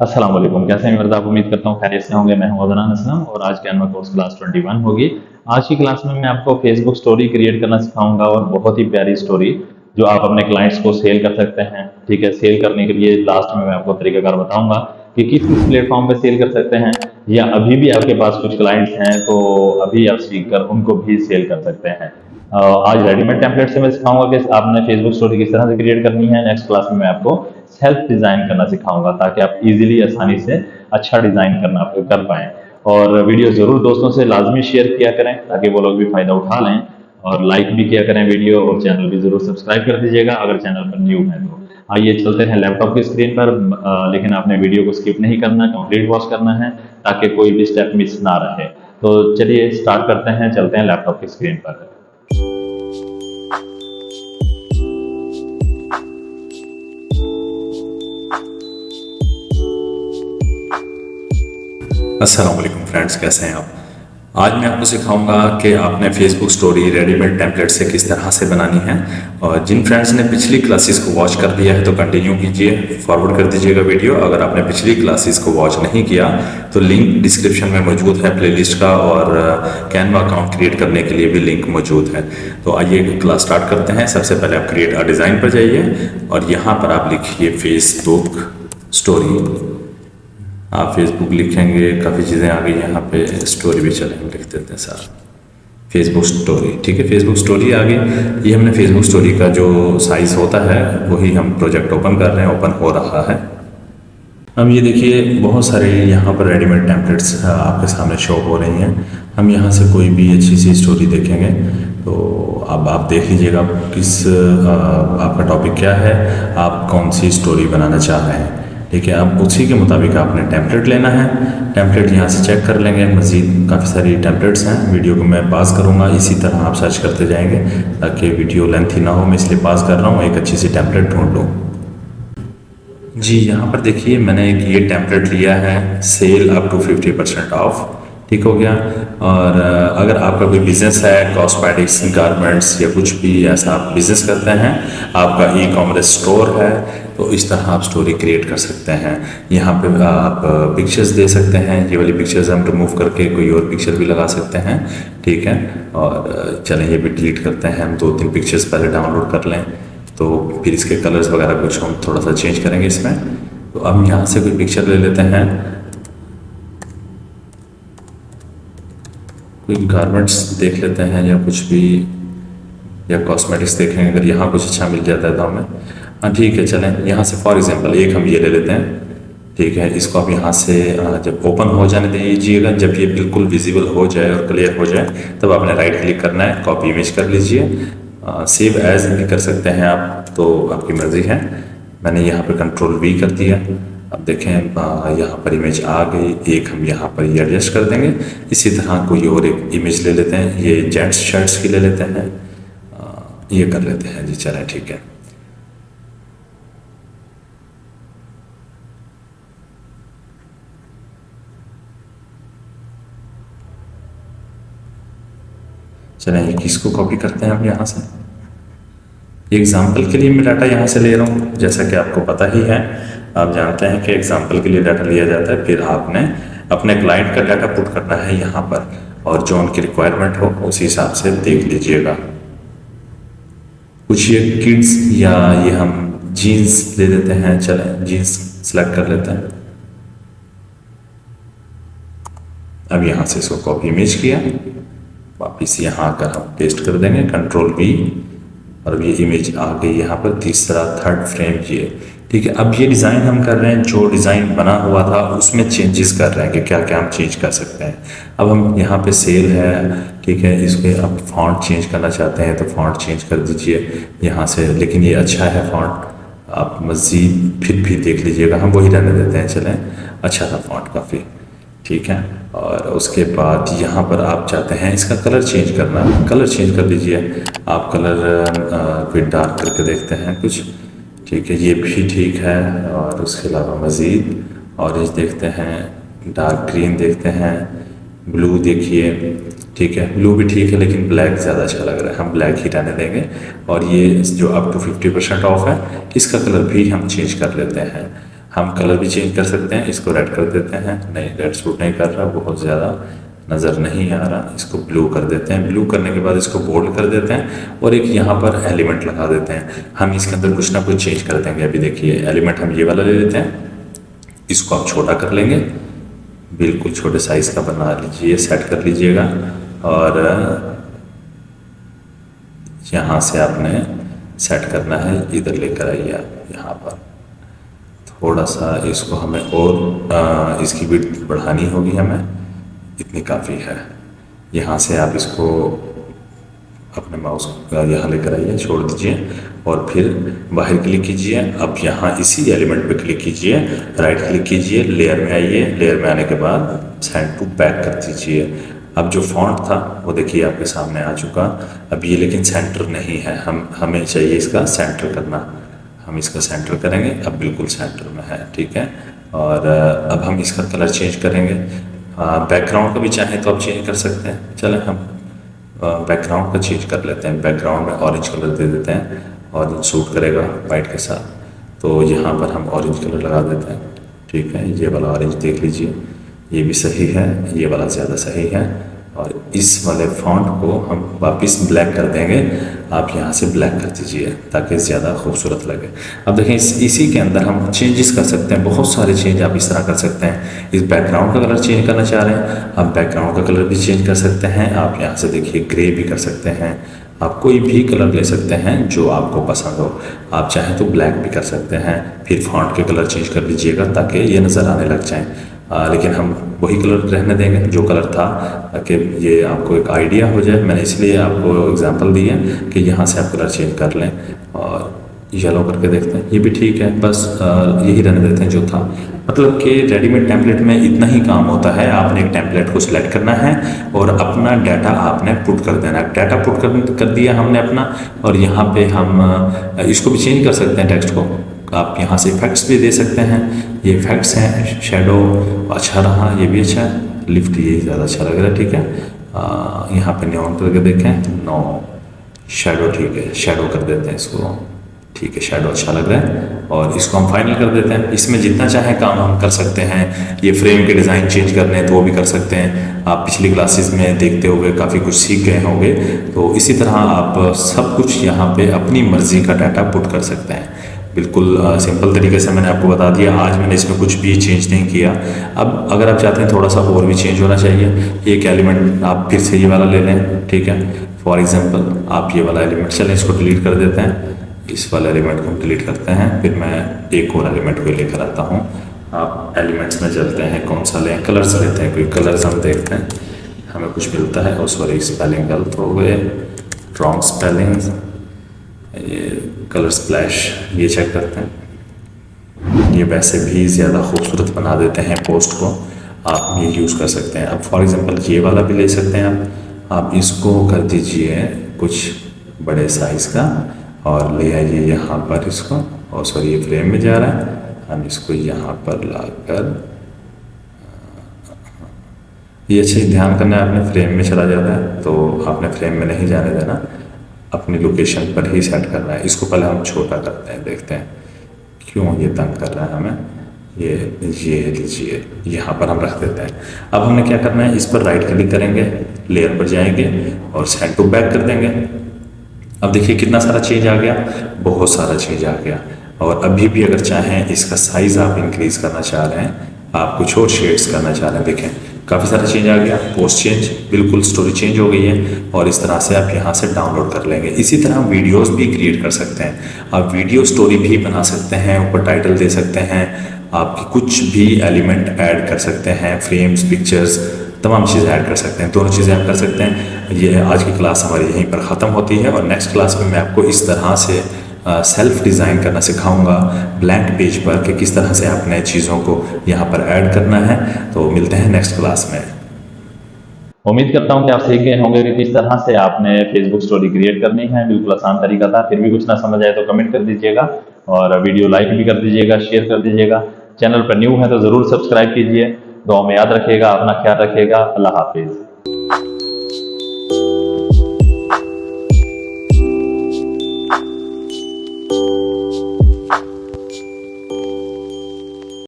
अस्सलाम वालेकुम। कैसे हैं मिर्ज़ा? आप उम्मीद करता हूँ खैरियत से होंगे। मैं हूं अदनान असलम और आज के अनवा कोर्स क्लास 21 होगी। आज की क्लास में मैं आपको फेसबुक स्टोरी क्रिएट करना सिखाऊंगा और बहुत ही प्यारी स्टोरी जो आप अपने क्लाइंट्स को सेल कर सकते हैं। ठीक है, सेल करने के लिए लास्ट में मैं आपको तरीकाकार बताऊंगा कि किस किस प्लेटफॉर्म पे सेल कर सकते हैं, या अभी भी आपके पास कुछ क्लाइंट्स हैं तो अभी आप सीख कर उनको भी सेल कर सकते हैं। आज रेडीमेड टेम्पलेट से मैं सिखाऊंगा कि आपने फेसबुक स्टोरी किस तरह से क्रिएट करनी है। नेक्स्ट क्लास में मैं आपको सेल्फ डिज़ाइन करना सिखाऊंगा ताकि आप इजीली आसानी से अच्छा डिज़ाइन करना कर पाएँ। और वीडियो ज़रूर दोस्तों से लाजमी शेयर किया करें ताकि वो लोग भी फ़ायदा उठा लें, और लाइक भी किया करें वीडियो, और चैनल भी ज़रूर सब्सक्राइब कर दीजिएगा अगर चैनल पर न्यू है तो। आइए चलते हैं लैपटॉप की स्क्रीन पर, लेकिन आपने वीडियो को स्किप नहीं करना, कंप्लीट वॉच करना है ताकि कोई भी स्टेप मिस ना रहे। तो चलिए स्टार्ट करते हैं, चलते हैं लैपटॉप की स्क्रीन पर। अस्सलाम वालेकुम फ्रेंड्स, कैसे हैं आप। आज मैं आपको सिखाऊंगा कि आपने फेसबुक स्टोरी रेडीमेड टेम्पलेट से किस तरह से बनानी है। और जिन फ्रेंड्स ने पिछली क्लासेस को वॉच कर लिया है तो कंटिन्यू कीजिए, फॉरवर्ड कर दीजिएगा वीडियो। अगर आपने पिछली क्लासेस को वॉच नहीं किया तो लिंक डिस्क्रिप्शन में मौजूद है प्लेलिस्ट का, और कैनवा अकाउंट क्रिएट करने के लिए भी लिंक मौजूद है। तो आइए क्लास स्टार्ट करते हैं। सबसे पहले आप क्रिएट अ डिज़ाइन पर जाइए और यहाँ पर आप लिखिए फेसबुक स्टोरी। आप फेसबुक लिखेंगे, काफ़ी चीज़ें आ गई यहाँ पे, स्टोरी भी चले हम लिख देते हैं सारा फेसबुक स्टोरी। ठीक है, फेसबुक स्टोरी आ गई। ये हमने फेसबुक स्टोरी का जो साइज़ होता है वही हम प्रोजेक्ट ओपन कर रहे हैं, ओपन हो रहा है। हम ये देखिए बहुत सारे यहाँ पर रेडीमेड टेम्पलेट्स आपके सामने शो हो रही हैं। हम यहाँ से कोई भी अच्छी सी स्टोरी देखेंगे तो अब आप देख लीजिएगा किस आपका टॉपिक क्या है, आप कौन सी स्टोरी बनाना चाह रहे हैं। ठीक है, अब उसी के मुताबिक आपने टेम्पलेट लेना है। टेम्पलेट यहाँ से चेक कर लेंगे, मज़ीद काफ़ी सारी टेम्पलेट्स हैं। वीडियो को मैं पास करूँगा, इसी तरह आप सर्च करते जाएंगे ताकि वीडियो लेंथी ना हो। मैं इसलिए पास कर रहा हूँ, एक अच्छी सी टेम्पलेट ढूंढ लूँ। जी, यहाँ पर देखिए मैंने एक ये टेम्पलेट लिया है, सेल अप टू 50% ऑफ। ठीक हो गया। और अगर आपका कोई बिज़नेस है, कॉस्मेटिक्स, गारमेंट्स या कुछ भी ऐसा आप बिज़नेस करते हैं, आपका ई कॉमर्स स्टोर है, तो इस तरह आप स्टोरी क्रिएट कर सकते हैं। यहाँ पे आप पिक्चर्स दे सकते हैं। ये वाली पिक्चर्स हम रिमूव करके कोई और पिक्चर भी लगा सकते हैं। ठीक है, और चलें ये भी डिलीट करते हैं। हम 2-3 पिक्चर्स पहले डाउनलोड कर लें तो फिर इसके कलर्स वगैरह कुछ हम थोड़ा सा चेंज करेंगे इसमें। तो अब यहाँ से कोई पिक्चर ले लेते हैं, कोई गारमेंट्स देख लेते हैं या कुछ भी, या कॉस्मेटिक्स देखेंगे। अगर यहाँ कुछ अच्छा मिल जाता है तो हमें, हाँ ठीक है, चलें यहाँ से फॉर एग्जांपल एक हम ये ले लेते हैं। ठीक है, इसको आप यहाँ से जब ओपन हो जाने दीजिएगा, जब ये बिल्कुल विजिबल हो जाए और क्लियर हो जाए तब आपने राइट क्लिक करना है, कॉपी इमेज कर लीजिए। सेव एज भी कर सकते हैं आप, तो आपकी मर्ज़ी है। मैंने यहाँ पे कंट्रोल V कर दिया। अब देखें यहाँ पर इमेज आ गई। एक हम यहाँ पर ये एडजस्ट कर देंगे। इसी तरह कोई और एक इमेज ले लेते हैं, ये जेंट्स शर्ट्स की ले लेते हैं, ये कर लेते हैं जी। चलें ठीक है, चलें एक इसको कॉपी करते हैं हम यहाँ से। एग्जाम्पल के लिए मैं डाटा यहाँ से ले रहा हूँ, जैसा कि आपको पता ही है। आप जानते हैं कि एग्जाम्पल के लिए डाटा लिया जाता है, फिर आपने अपने क्लाइंट का डाटा पुट करना है यहाँ पर, और जो उनकी रिक्वायरमेंट हो उस हिसाब से देख लीजिएगा। कुछ ये किड्स या ये हम जीन्स ले लेते हैं। चलें जीन्स सेलेक्ट कर लेते हैं। अब यहाँ से इसको कॉपी इमेज किया, वापिस यहाँ आकर हम पेस्ट कर देंगे, कंट्रोल V, और ये इमेज आ गई यहाँ पर, तीसरा थर्ड फ्रेम ये। ठीक है, अब ये डिज़ाइन हम कर रहे हैं, जो डिज़ाइन बना हुआ था उसमें चेंजेस कर रहे हैं कि क्या क्या हम चेंज कर सकते हैं। अब हम यहाँ पे सेल है, ठीक है, इसके अब फॉन्ट चेंज करना चाहते हैं तो फॉन्ट चेंज कर दीजिए यहाँ से। लेकिन ये अच्छा है फॉन्ट, आप मज़ीद फिर भी देख लीजिएगा, हम वही रहने देते हैं। चलें, अच्छा था फॉन्ट काफ़ी। ठीक है, और उसके बाद यहाँ पर आप चाहते हैं इसका कलर चेंज करना, कलर चेंज कर दीजिए। आप कलर कोई डार्क करके देखते हैं कुछ। ठीक है, ये भी ठीक है। और उसके अलावा मज़ीद ऑरेंज देखते हैं, डार्क ग्रीन देखते हैं, ब्लू देखिए। ठीक है, ब्लू भी ठीक है लेकिन ब्लैक ज़्यादा अच्छा लग रहा है, हम ब्लैक ही रहने देंगे। और ये जो अप टू 50% ऑफ है, इसका कलर भी हम चेंज कर लेते हैं। हम कलर भी चेंज कर सकते हैं, इसको रेड कर देते हैं, नहीं रेड सूट नहीं कर रहा, बहुत ज़्यादा नज़र नहीं आ रहा, इसको ब्लू कर देते हैं। ब्लू करने के बाद इसको बोल्ड कर देते हैं और एक यहाँ पर एलिमेंट लगा देते हैं। हम इसके अंदर कुछ ना कुछ चेंज कर देंगे। अभी देखिए एलिमेंट हम ये वाला ले लेते हैं, इसको आप छोटा कर लेंगे, बिल्कुल छोटे साइज़ का बना लीजिए, सेट कर लीजिएगा। और यहाँ से आपने सेट करना है, इधर लेकर आइए आप यहाँ पर थोड़ा सा इसको हमें और इसकी विड्थ बढ़ानी होगी, हमें इतनी काफ़ी है। यहाँ से आप इसको अपने माउस यहाँ लेकर आइए, छोड़ दीजिए और फिर बाहर क्लिक कीजिए। अब यहाँ इसी एलिमेंट पे क्लिक कीजिए, राइट क्लिक कीजिए, लेयर में आइए, लेयर में आने के बाद सेंड टू बैक कर दीजिए। अब जो फॉन्ट था वो देखिए आपके सामने आ चुका। अब ये लेकिन सेंटर नहीं है, हमें चाहिए इसका सेंटर करना। हम इसका सेंटर करेंगे, अब बिल्कुल सेंटर में है, ठीक है। और अब हम इसका कलर चेंज करेंगे। बैकग्राउंड का भी चाहें तो आप चेंज कर सकते हैं। चलें हम बैकग्राउंड का चेंज कर लेते हैं। बैकग्राउंड में ऑरेंज कलर दे देते हैं, ऑरेंज सूट करेगा वाइट के साथ। तो यहाँ पर हम ऑरेंज कलर लगा देते हैं, ठीक है। ये वाला ऑरेंज देख लीजिए, ये भी सही है, ये वाला ज़्यादा सही है। और इस वाले फॉन्ट को हम वापस ब्लैक कर देंगे। आप यहाँ से ब्लैक कर दीजिए ताकि ज़्यादा खूबसूरत लगे। अब देखें इसी के अंदर हम चेंजेस कर सकते हैं, बहुत सारे चेंज आप इस तरह कर सकते हैं। इस बैकग्राउंड का कलर चेंज करना चाह रहे हैं, आप बैकग्राउंड का कलर भी चेंज कर सकते हैं। आप यहाँ से देखिए ग्रे भी कर सकते हैं, आप कोई भी कलर ले सकते हैं जो आपको पसंद हो। आप चाहें तो ब्लैक भी कर सकते हैं। फिर फॉन्ट के कलर चेंज कर लीजिएगा ताकि ये नज़र आने लग जाएँ। लेकिन हम वही कलर रहने देंगे जो कलर था, ताकि ये आपको एक आइडिया हो जाए। मैंने इसलिए आपको एग्जांपल दी है कि यहाँ से आप कलर चेंज कर लें। और येलो करके देखते हैं, ये भी ठीक है, बस यही रहने देते हैं जो था। मतलब कि रेडीमेड टेम्पलेट में इतना ही काम होता है। आपने एक टेम्पलेट को सिलेक्ट करना है और अपना डाटा आपने पुट कर देना है। डाटा पुट कर दिया हमने अपना, और यहाँ पे हम इसको भी चेंज कर सकते हैं टेक्स्ट को। आप यहाँ से इफेक्ट्स भी दे सकते हैं, ये इफेक्ट्स हैं। शेडो अच्छा रहा, ये भी अच्छा है। लिफ्ट ये ज़्यादा अच्छा लग रहा है, ठीक है। यहाँ पे न्योन करके देखें, नो शेडो, ठीक है, शेडो कर देते हैं इसको, ठीक है, शेडो अच्छा लग रहा है। और इसको हम फाइनल कर देते हैं। इसमें जितना चाहे काम हम कर सकते हैं। ये फ्रेम के डिज़ाइन चेंज करने हैं तो वो भी कर सकते हैं। आप पिछली क्लासेस में देखते हुए काफ़ी कुछ सीख गए होंगे, तो इसी तरह आप सब कुछ यहाँ पे अपनी मर्ज़ी का डाटा पुट कर सकते हैं। बिल्कुल सिंपल तरीके से मैंने आपको बता दिया। आज मैंने इसमें कुछ भी चेंज नहीं किया। अब अगर आप चाहते हैं थोड़ा सा और भी चेंज होना चाहिए, एक एलिमेंट आप फिर से ये वाला ले लें, ठीक है। फॉर एग्जांपल आप ये वाला एलिमेंट, चलें इसको डिलीट कर देते हैं। इस वाले एलिमेंट को हम डिलीट करते हैं, फिर मैं एक और एलिमेंट को लेकर आता हूँ। आप एलिमेंट्स में चलते हैं, कौन सा लें, कलर्स लेते हैं। कोई कलर्स हम देखते हैं, हमें कुछ मिलता है। और सॉरी, स्पेलिंग गलत हो गए, रॉन्ग स्पेलिंग। ये कलर स्प्लैश, ये चेक करते हैं। ये वैसे भी ज़्यादा खूबसूरत बना देते हैं पोस्ट को, आप ये यूज़ कर सकते हैं। अब फॉर एग्जांपल ये वाला भी ले सकते हैं आप इसको कर दीजिए कुछ बड़े साइज़ का और ले आइए यहाँ पर इसको। और सॉरी, ये फ्रेम में जा रहा है, हम इसको यहाँ पर लाकर, ये अच्छे ध्यान करना है, आपने फ्रेम में चला जाता है तो आपने फ्रेम में नहीं जाने देना, अपनी लोकेशन पर ही सेट करना है। इसको पहले हम छोटा करते हैं, देखते हैं क्यों ये तंग कर रहा है हमें। ये लीजिए, यहाँ पर हम रख देते हैं। अब हमने क्या करना है, इस पर राइट क्लिक करेंगे, लेयर पर जाएंगे और सेंड टू बैक कर देंगे। अब देखिए कितना सारा चेंज आ गया, बहुत सारा चेंज आ गया। और अभी भी अगर चाहें इसका साइज़ आप इंक्रीज़ करना चाह रहे हैं, आप कुछ और शेड्स करना चाह रहे हैं, देखें काफ़ी सारा चेंज आ गया। पोस्ट चेंज, बिल्कुल स्टोरी चेंज हो गई है। और इस तरह से आप यहाँ से डाउनलोड कर लेंगे। इसी तरह वीडियोस भी क्रिएट कर सकते हैं। आप वीडियो स्टोरी भी बना सकते हैं, ऊपर टाइटल दे सकते हैं, आपकी कुछ भी एलिमेंट ऐड कर सकते हैं, फ्रेम्स, पिक्चर्स, तमाम चीज़ें ऐड कर सकते हैं। दोनों चीज़ें आप कर सकते हैं। ये आज की क्लास हमारी यहीं पर ख़त्म होती है और नेक्स्ट क्लास में मैं आपको इस तरह से सेल्फ डिज़ाइन करना सिखाऊंगा ब्लैंक पेज पर कि किस तरह से आपने चीज़ों को यहाँ पर ऐड करना है। तो मिलते हैं नेक्स्ट क्लास में। उम्मीद करता हूँ कि आप सीख गए होंगे कि किस तरह से आपने फेसबुक स्टोरी क्रिएट करनी है। बिल्कुल आसान तरीका था। फिर भी कुछ ना समझ आए तो कमेंट कर दीजिएगा और वीडियो लाइक भी कर दीजिएगा, शेयर कर दीजिएगा। चैनल पर न्यू है तो ज़रूर सब्सक्राइब कीजिए। दुआ में याद रखिएगा, अपना ख्याल रखिएगा। अल्लाह हाफिज़।